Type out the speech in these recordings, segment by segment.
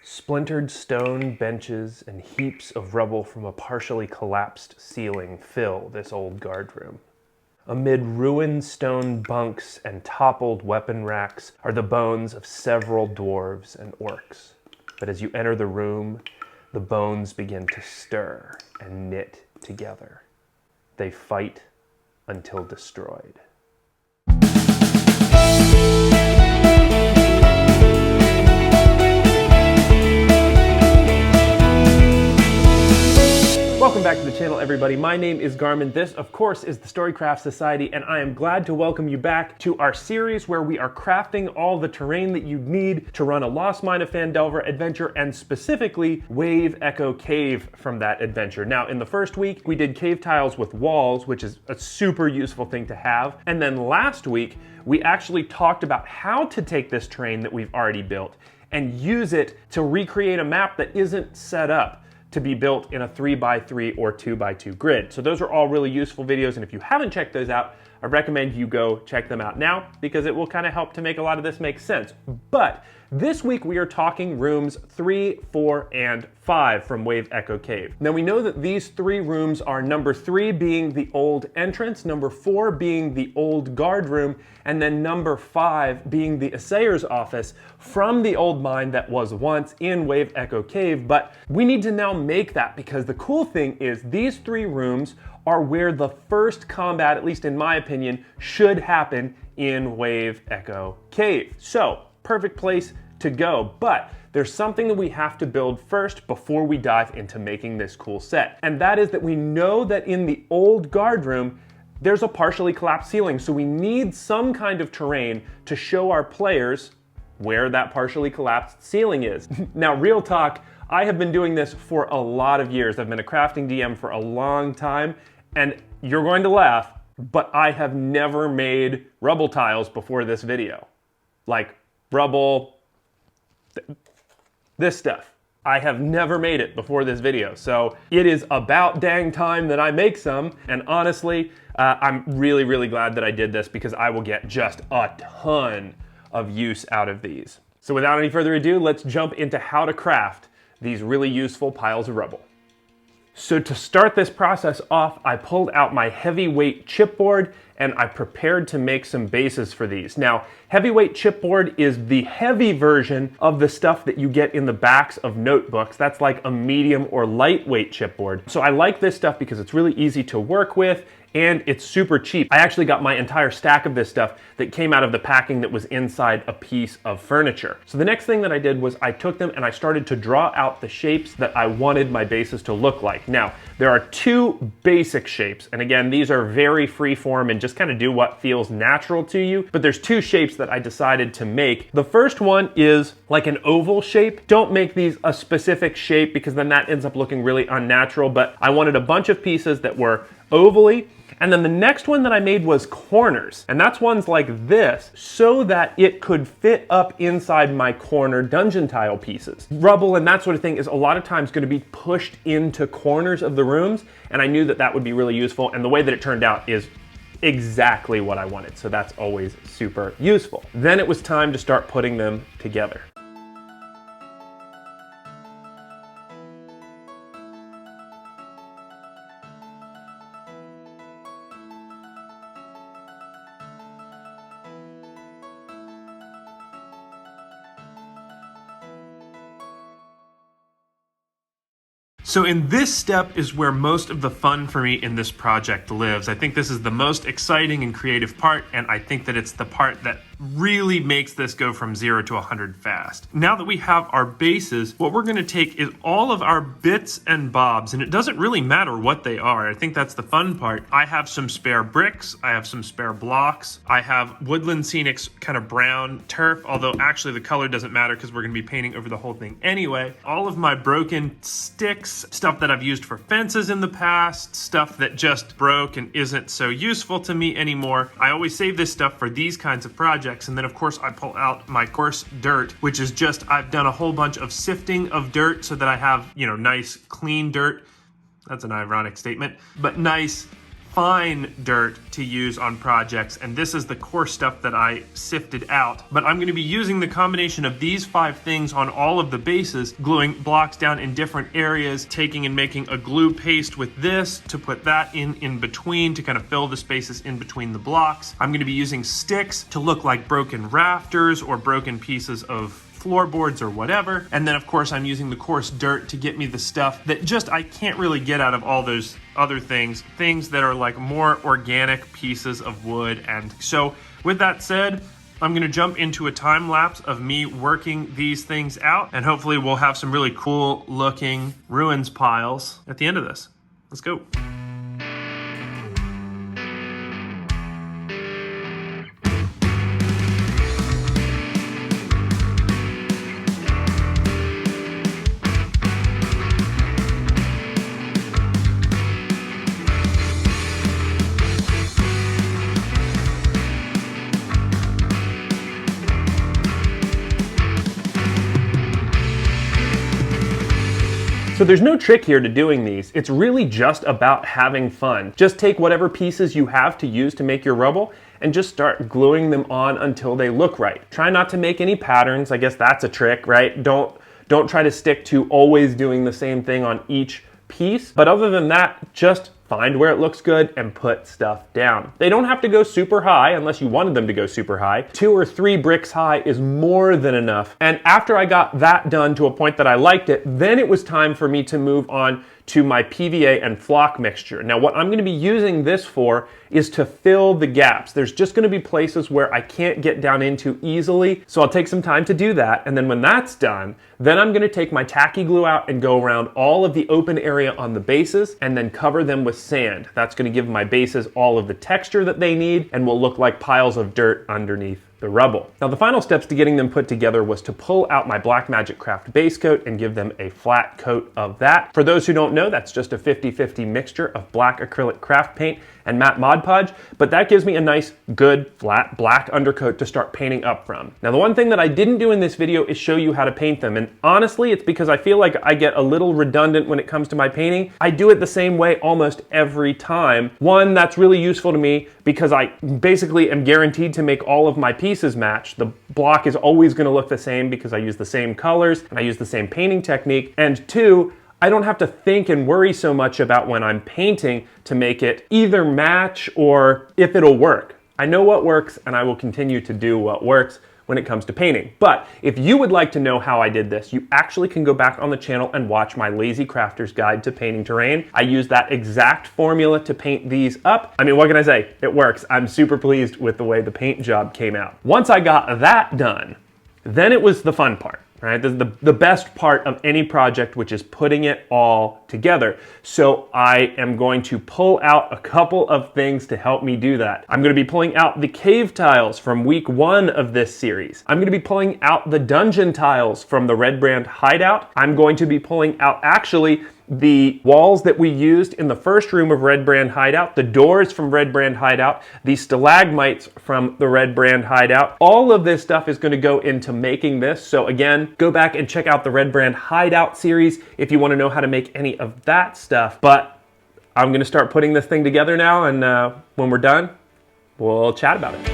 Splintered stone benches and heaps of rubble from a partially collapsed ceiling fill this old guard room. Amid ruined stone bunks and toppled weapon racks are the bones of several dwarves and orcs. But as you enter the room, the bones begin to stir and knit together. They fight until destroyed. Welcome back to the channel, everybody. My name is Garmin. This, of course, is the Storycraft Society, and I am glad to welcome you back to our series where we are crafting all the terrain that you need to run a Lost Mine of Phandelver adventure, and specifically Wave Echo Cave from that adventure. Now, in the first week, we did cave tiles with walls, which is a super useful thing to have. And then last week, we actually talked about how to take this terrain that we've already built and use it to recreate a map that isn't set up to be built in a 3x3 or 2x2 grid. So those are all really useful videos, and if you haven't checked those out, I recommend you go check them out now because it will kind of help to make a lot of this make sense. But this week we are talking rooms 3, 4, and 5 from Wave Echo Cave. Now we know that these 3 rooms are number 3 being the old entrance, number 4 being the old guard room, and then number 5 being the assayer's office from the old mine that was once in Wave Echo Cave. But we need to now make that, because the cool thing is these 3 rooms are where the first combat, at least in my opinion, should happen in Wave Echo Cave. So, perfect place to go, but there's something that we have to build first before we dive into making this cool set. And that is that we know that in the old guard room, there's a partially collapsed ceiling, so we need some kind of terrain to show our players where that partially collapsed ceiling is. Now, real talk, I have been doing this for a lot of years. I've been a crafting DM for a long time, and you're going to laugh, but I have never made rubble tiles before this video. Like rubble, this stuff. I have never made it before this video, so it is about dang time that I make some, and honestly, I'm really, really glad that I did this because I will get just a ton of use out of these. So without any further ado, let's jump into how to craft these really useful piles of rubble. So to start this process off, I pulled out my heavyweight chipboard and I prepared to make some bases for these. Now, heavyweight chipboard is the heavy version of the stuff that you get in the backs of notebooks. That's like a medium or lightweight chipboard. So I like this stuff because it's really easy to work with and it's super cheap. I actually got my entire stack of this stuff that came out of the packing that was inside a piece of furniture. So the next thing that I did was I took them and I started to draw out the shapes that I wanted my bases to look like. Now, there are 2 basic shapes, and again, these are very free form and just kind of do what feels natural to you, but there's 2 shapes that I decided to make. The first one is like an oval shape. Don't make these a specific shape because then that ends up looking really unnatural, but I wanted a bunch of pieces that were ovally. And then the next one that I made was corners, and that's ones like this so that it could fit up inside my corner dungeon tile pieces. Rubble and that sort of thing is a lot of times going to be pushed into corners of the rooms, and I knew that that would be really useful, and the way that it turned out is exactly what I wanted, so that's always super useful. Then it was time to start putting them together. So in this step is where most of the fun for me in this project lives. I think this is the most exciting and creative part, and I think that it's the part that really makes this go from 0 to 100 fast. Now that we have our bases, what we're gonna take is all of our bits and bobs, and it doesn't really matter what they are. I think that's the fun part. I have some spare bricks, I have some spare blocks, I have Woodland Scenics kind of brown turf, although actually the color doesn't matter because we're gonna be painting over the whole thing anyway. All of my broken sticks, stuff that I've used for fences in the past, stuff that just broke and isn't so useful to me anymore. I always save this stuff for these kinds of projects. And then of course I pull out my coarse dirt, which is just, I've done a whole bunch of sifting of dirt so that I have, you know, nice clean dirt. That's an ironic statement, but nice fine dirt to use on projects, and this is the coarse stuff that I sifted out. But I'm going to be using the combination of these 5 things on all of the bases, gluing blocks down in different areas, taking and making a glue paste with this to put that in between to kind of fill the spaces in between the blocks. I'm going to be using sticks to look like broken rafters or broken pieces of floorboards or whatever. And then of course I'm using the coarse dirt to get me the stuff that just I can't really get out of all those other things that are like more organic pieces of wood. And so with that said, I'm gonna jump into a time lapse of me working these things out, and hopefully we'll have some really cool looking ruins piles at the end of this. Let's go. So there's no trick here to doing these. It's really just about having fun. Just take whatever pieces you have to use to make your rubble and just start gluing them on until they look right. Try not to make any patterns. I guess that's a trick, right? Don't try to stick to always doing the same thing on each piece. But other than that, just find where it looks good and put stuff down. They don't have to go super high unless you wanted them to go super high. 2 or 3 bricks high is more than enough. And after I got that done to a point that I liked it, then it was time for me to move on to my PVA and flock mixture. Now what I'm going to be using this for is to fill the gaps. There's just going to be places where I can't get down into easily, so I'll take some time to do that. And then when that's done, then I'm going to take my tacky glue out and go around all of the open area on the bases and then cover them with sand. That's going to give my bases all of the texture that they need and will look like piles of dirt underneath the rubble. Now the final steps to getting them put together was to pull out my Blackmagic Craft base coat and give them a flat coat of that. For those who don't know, that's just a 50-50 mixture of black acrylic craft paint and matte Mod Podge, but that gives me a nice, good, flat black undercoat to start painting up from. Now the one thing that I didn't do in this video is show you how to paint them, and honestly it's because I feel like I get a little redundant when it comes to my painting. I do it the same way almost every time. One, that's really useful to me because I basically am guaranteed to make all of my pieces match. The block is always going to look the same because I use the same colors and I use the same painting technique. And 2, I don't have to think and worry so much about when I'm painting to make it either match or if it'll work. I know what works and I will continue to do what works when it comes to painting. But if you would like to know how I did this, you actually can go back on the channel and watch my Lazy Crafter's Guide to Painting Terrain. I use that exact formula to paint these up. I mean, what can I say? It works. I'm super pleased with the way the paint job came out. Once I got that done, then it was the fun part. Right? This is the best part of any project, which is putting it all together. So I am going to pull out a couple of things to help me do that. I'm going to be pulling out the cave tiles from week 1 of this series. I'm going to be pulling out the dungeon tiles from the Redbrand Hideout. I'm going to be pulling out actually the walls that we used in the first room of Redbrand Hideout, the doors from Redbrand Hideout, the stalagmites from the Redbrand Hideout. All of this stuff is going to go into making this. So again, go back and check out the Redbrand Hideout series if you want to know how to make any of that stuff. But I'm going to start putting this thing together now, and when we're done, we'll chat about it.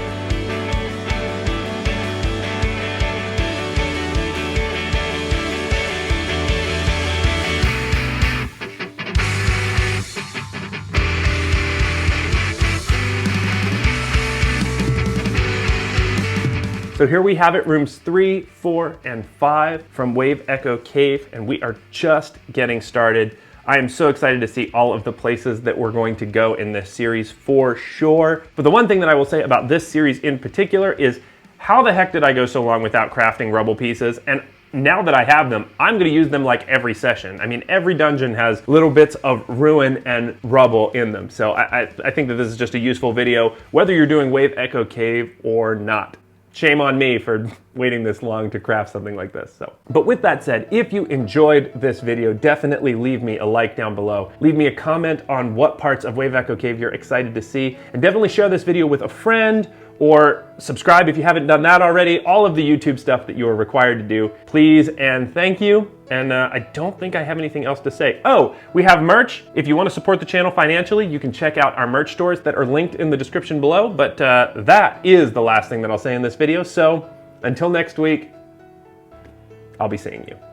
So here we have it, rooms 3, 4, and 5 from Wave Echo Cave, and we are just getting started. I am so excited to see all of the places that we're going to go in this series for sure. But the one thing that I will say about this series in particular is how the heck did I go so long without crafting rubble pieces? And now that I have them, I'm going to use them like every session. I mean, every dungeon has little bits of ruin and rubble in them. So I think that this is just a useful video, whether you're doing Wave Echo Cave or not. Shame on me for waiting this long to craft something like this. But with that said, if you enjoyed this video, definitely leave me a like down below. Leave me a comment on what parts of Wave Echo Cave you're excited to see, and definitely share this video with a friend or subscribe if you haven't done that already. All of the YouTube stuff that you are required to do. Please and thank you. And I don't think I have anything else to say. Oh, we have merch. If you want to support the channel financially, you can check out our merch stores that are linked in the description below. But that is the last thing that I'll say in this video. So until next week, I'll be seeing you.